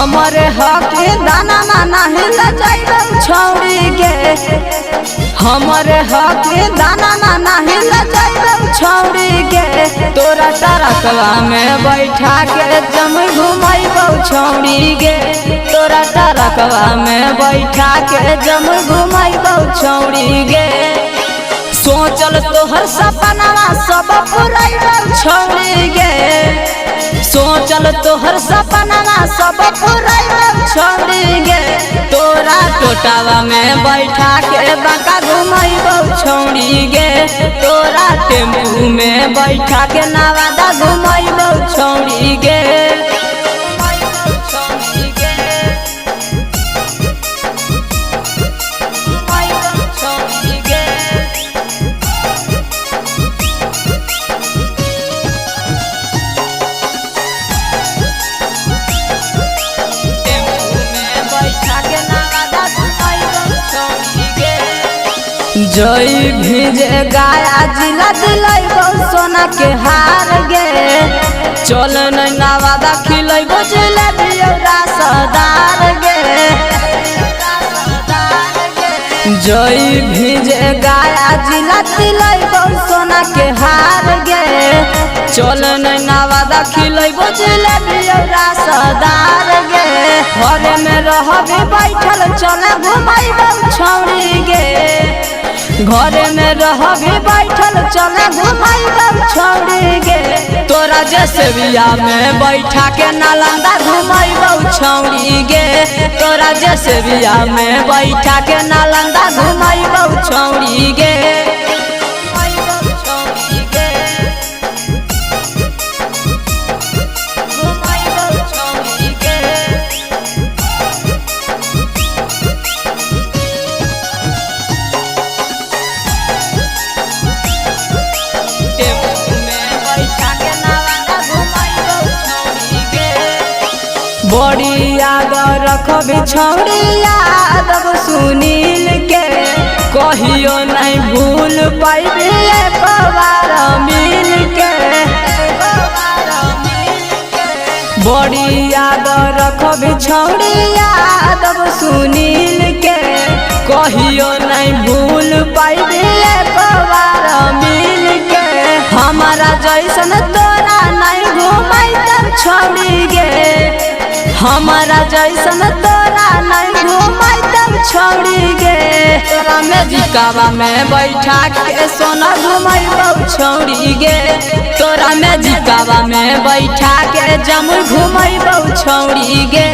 हमारे हक दाना माना हिल जाइबे छौड़ी गे, हमारे हक दाना माना हिल जाइबे छौड़ी गे। तोरा टरकवा में बैठा के जम घुमाइबो छौड़ी गे, तोरा टरकवा में बैठा के जम घुमाइबो छौड़ी गे। सोचल तोहर सपना सब पुराइबो छौड़ी गे, सोचल तोहर सपना सब पुराइबो छौड़ी गे। तोरा टोटावा में बैठा के बांका घुमाइबो छौड़ी गे, तोरा टेम्पू में बैठा के नवादा घुमाइबो छौड़ी गे। जई भीजे गाया जिला दिलाइबो सोना के हार गे। चल नवादा खिलाइबो जिलेबी रसदार गे। जई भीजे गाया जिला दिलाइबो सोना के हार गे। चल नवादा खिलाइबो जिलेबी रसदार गे। घरे में रहबे बैठल चल घुमाइबो छौड़ी गे, घरे में रहबे बैठल चल घुमाइबो छौड़ी गे। तोरा जैसबिया में बैठा के नालंदा घुमाइबो छौड़ी गे, तोरा जैसबिया में बैठा के नालंदा घुमाइबो छौड़ी गे। बड़ी याद रखबे छौड़ी यादव सुनील के, कहियो नहीं भूल पाइबे एक बार मिल के। बड़ी याद रखबे छौड़ी यादव सुनील के, कहियो नहीं भूल पाइबे एक बार मिल के। हमारा जैसन तोरा नहीं घुमाइतब छौड़ी गे, हमारा जैसन तोरा नहीं घुमाइतब छौड़ी गे। तोरा मैजिकवा में बैठा के सोना घुमाइबो छौड़ी गे, तोरा मैजिकवा में बैठा के जमुई घुमाइबो छौड़ी गे।